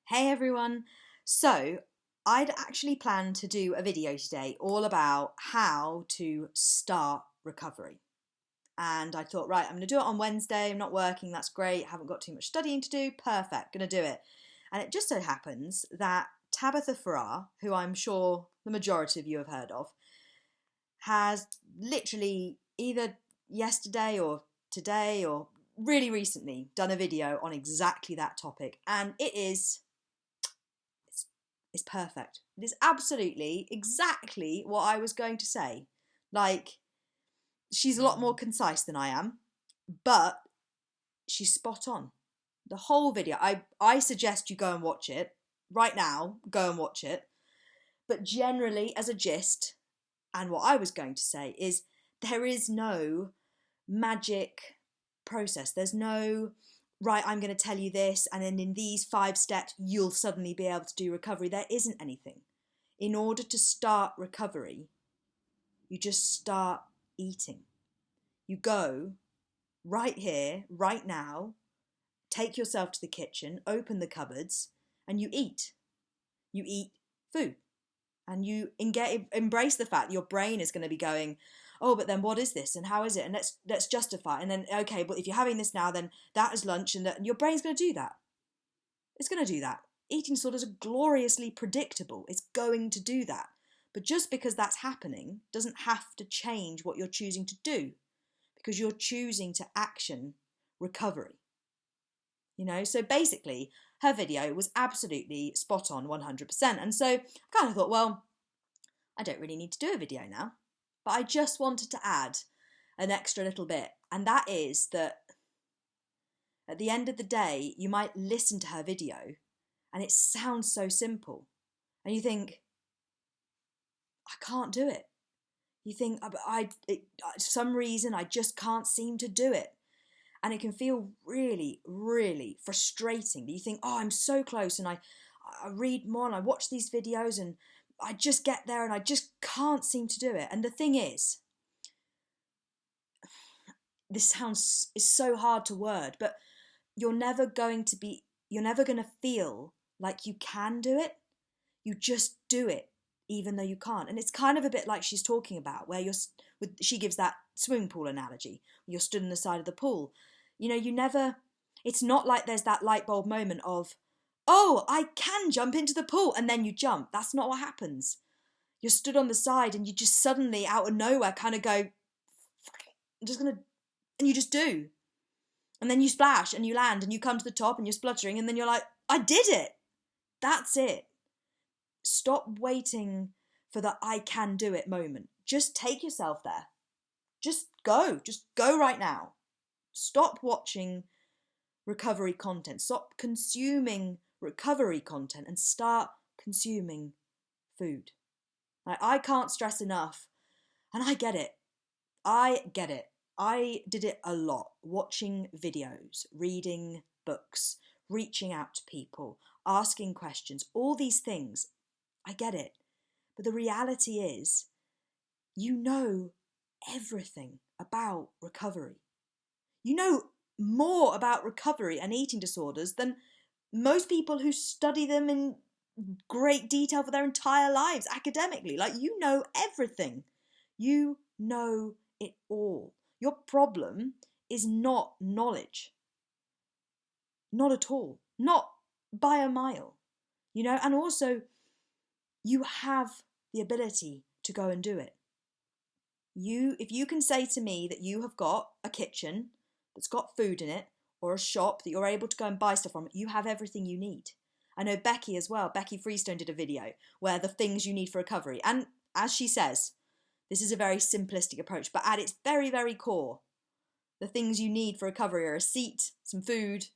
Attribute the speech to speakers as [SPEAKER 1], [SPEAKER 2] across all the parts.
[SPEAKER 1] Hey everyone! So, I'd actually planned to do a video today all about how to start recovery. And I thought, right, I'm going to do it on Wednesday. I'm not working, that's great. Haven't got too much studying to do. Perfect, going to do it. And it just so happens that Tabitha Farrar, who I'm sure the majority of you have heard of, has literally either yesterday or today or really recently done a video on exactly that topic. And it's perfect. It is absolutely exactly what I was going to say. Like, she's a lot more concise than I am, but she's spot on. The whole video, I suggest you go and watch it. Right now, go and watch it. But generally, as a gist, and what I was going to say is there is no magic process. There's no, right, I'm going to tell you this, and then in these 5 steps, you'll suddenly be able to do recovery. There isn't anything. In order to start recovery, you just start eating. You go right here, right now, take yourself to the kitchen, open the cupboards, and you eat. You eat food. And you embrace the fact your brain is going to be going, oh, but then what is this and how is it? And let's justify it. And then, okay, but if you're having this now, then that is lunch, and your brain's going to do that. It's going to do that. Eating disorders are gloriously predictable. It's going to do that. But just because that's happening doesn't have to change what you're choosing to do, because you're choosing to action recovery. So basically, her video was absolutely spot on 100%. And so I kind of thought, well, I don't really need to do a video now, but I just wanted to add an extra little bit. And that is that at the end of the day, you might listen to her video and it sounds so simple. And you think, I can't do it. You think, for some reason, I just can't seem to do it. And it can feel really, really frustrating. You think, oh, I'm so close, and I read more and I watch these videos and I just get there and I just can't seem to do it. And the thing is, is so hard to word, but you're never going to feel like you can do it. You just do it, even though you can't. And it's kind of a bit like she's talking about, where she gives that swimming pool analogy. You're stood on the side of the pool. It's not like there's that light bulb moment of, oh, I can jump into the pool, and then you jump. That's not what happens. You're stood on the side and you just suddenly, out of nowhere, kind of go, fuck it, I'm just going to, and you just do. And then you splash and you land and you come to the top and you're spluttering, and then you're like, I did it. That's it. Stop waiting for the I can do it moment. Just take yourself there. Just go right now. Stop watching recovery content. Stop consuming recovery content and start consuming food. I can't stress enough, and I get it. I did it a lot, watching videos, reading books, reaching out to people, asking questions, all these things. I get it. But the reality is, you know everything about recovery. You know more about recovery and eating disorders than most people who study them in great detail for their entire lives academically. Like, you know everything. You know it all. Your problem is not knowledge. Not at all. Not by a mile. And also, you have the ability to go and do it. If you can say to me that you have got a kitchen that's got food in it, or a shop that you're able to go and buy stuff from, you have everything you need. I know Becky as well. Becky Freestone did a video where the things you need for recovery. And as she says, this is a very simplistic approach, but at its very, very core, the things you need for recovery are a seat, some food,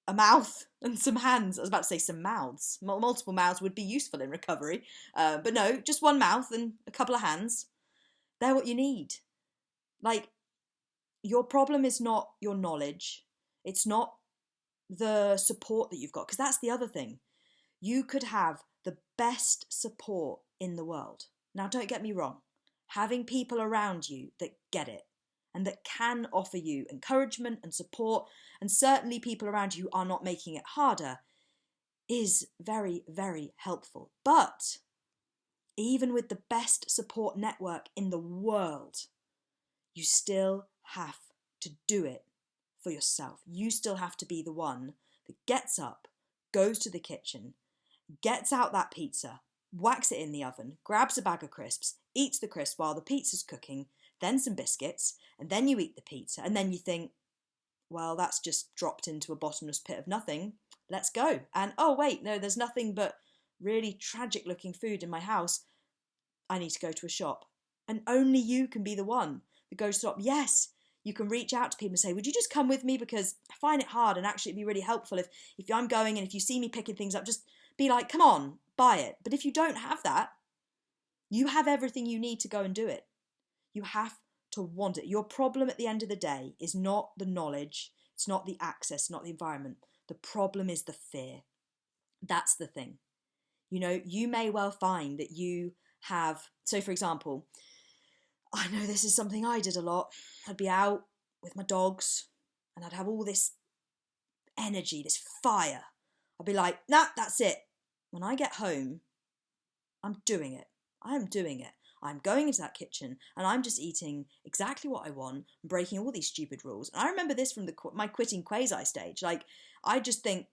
[SPEAKER 1] a mouth, and some hands. I was about to say some mouths. Multiple mouths would be useful in recovery. But no, just one mouth and a couple of hands. They're what you need. Like, your problem is not your knowledge. It's not the support that you've got, because that's the other thing. You could have the best support in the world. Now, don't get me wrong. Having people around you that get it and that can offer you encouragement and support, and certainly people around you who are not making it harder, is very, very helpful. But even with the best support network in the world, you still have to do it for yourself. You still have to be the one that gets up, goes to the kitchen, gets out that pizza, whacks it in the oven, grabs a bag of crisps, eats the crisps while the pizza's cooking, then some biscuits, and then you eat the pizza, and then you think, well, that's just dropped into a bottomless pit of nothing. Let's go. And oh, wait, no, there's nothing but really tragic looking food in my house. I need to go to a shop. And only you can be the one that goes to shop. Yes, you can reach out to people and say, would you just come with me? Because I find it hard, and actually it'd be really helpful if I'm going and if you see me picking things up, just be like, come on, buy it. But if you don't have that, you have everything you need to go and do it. You have to want it. Your problem at the end of the day is not the knowledge, it's not the access, not the environment. The problem is the fear. That's the thing. You may well find that you have, so for example, I know this is something I did a lot. I'd be out with my dogs and I'd have all this energy, this fire. I'd be like, nah, that's it. When I get home, I'm doing it. I am doing it. I'm going into that kitchen and I'm just eating exactly what I want and breaking all these stupid rules. And I remember this from my quitting quasi stage. Like, I just think,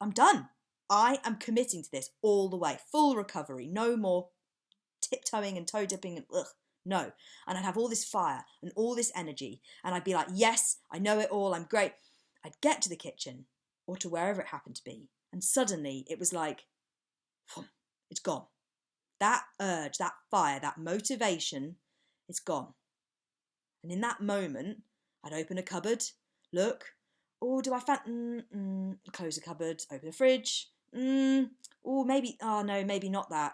[SPEAKER 1] I'm done. I am committing to this all the way. Full recovery. No more tiptoeing and toe dipping and ugh. No. And I'd have all this fire and all this energy. And I'd be like, yes, I know it all. I'm great. I'd get to the kitchen or to wherever it happened to be. And suddenly it was like, it's gone. That urge, that fire, that motivation, it's gone. And in that moment, I'd open a cupboard, look, oh, do I close the cupboard, open the fridge, maybe not that.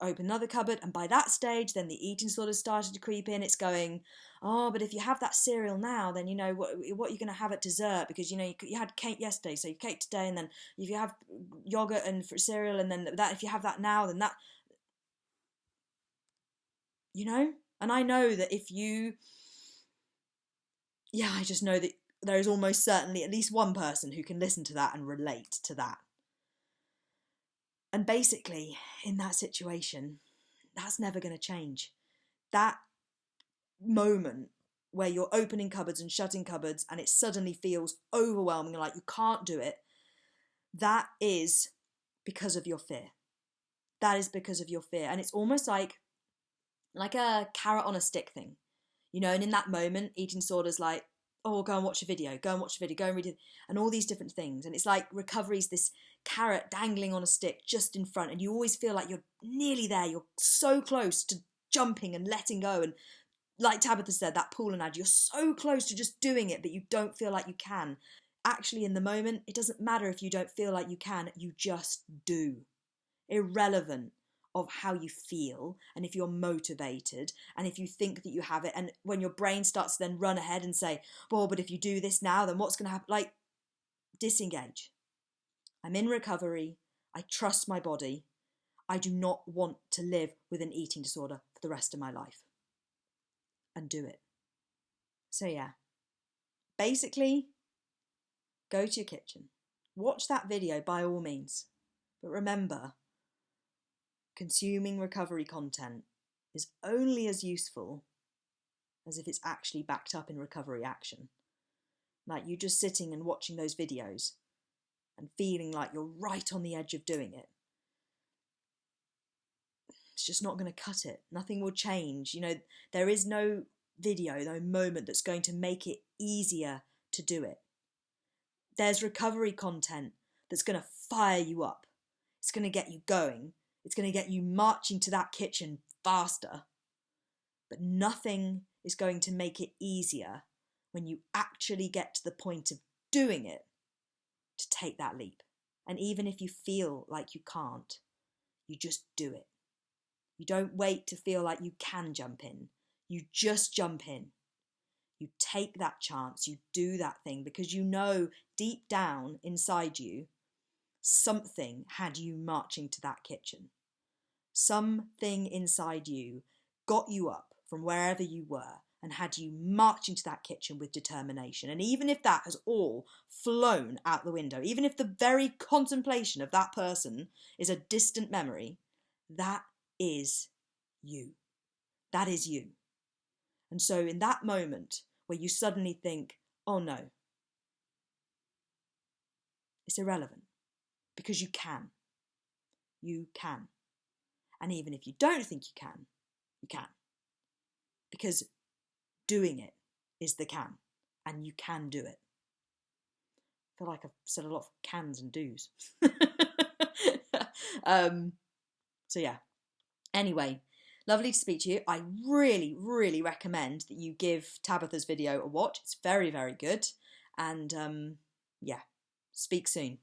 [SPEAKER 1] Open another cupboard, and by that stage, then the eating sort of started to creep in. It's going, oh, but if you have that cereal now, then you know what you're going to have at dessert, because you had cake yesterday, so you cake today, and then if you have yogurt and cereal, and then that if you have that now, then that. And I know that I just know that there is almost certainly at least one person who can listen to that and relate to that. And basically, in that situation, that's never going to change. That moment where you're opening cupboards and shutting cupboards and it suddenly feels overwhelming, like you can't do it, that is because of your fear. That is because of your fear. And it's almost like a carrot on a stick thing, and in that moment, eating disorder's like, oh, go and watch a video, go and read it, and all these different things. And it's like recovery's this carrot dangling on a stick just in front, and you always feel like you're nearly there, you're so close to jumping and letting go, and like Tabitha said, that pool analogy, you're so close to just doing it, but you don't feel like you can. Actually, in the moment, it doesn't matter if you don't feel like you can, you just do. Irrelevant of how you feel and if you're motivated and if you think that you have it, and when your brain starts to then run ahead and say, well, but if you do this now, then what's going to happen? Like, disengage. I'm in recovery. I trust my body. I do not want to live with an eating disorder for the rest of my life. And do it. So yeah, basically, go to your kitchen. Watch that video by all means. But remember, consuming recovery content is only as useful as if it's actually backed up in recovery action. Like you just sitting and watching those videos and feeling like you're right on the edge of doing it. It's just not going to cut it. Nothing will change. There is no video, no moment that's going to make it easier to do it. There's recovery content that's going to fire you up. It's going to get you going. It's going to get you marching to that kitchen faster. But nothing is going to make it easier when you actually get to the point of doing it to take that leap. And even if you feel like you can't, you just do it. You don't wait to feel like you can jump in. You just jump in. You take that chance. You do that thing because you know deep down inside you, something had you marching to that kitchen. Something inside you got you up from wherever you were and had you marched into that kitchen with determination. And even if that has all flown out the window, even if the very contemplation of that person is a distant memory, that is you. That is you. And so in that moment where you suddenly think, oh no, it's irrelevant, because you can. You can. And even if you don't think you can, you can. Because doing it is the can, and you can do it. I feel like I've said a lot of cans and do's. So yeah. Anyway, lovely to speak to you. I really, really recommend that you give Tabitha's video a watch. It's very, very good. And yeah, speak soon.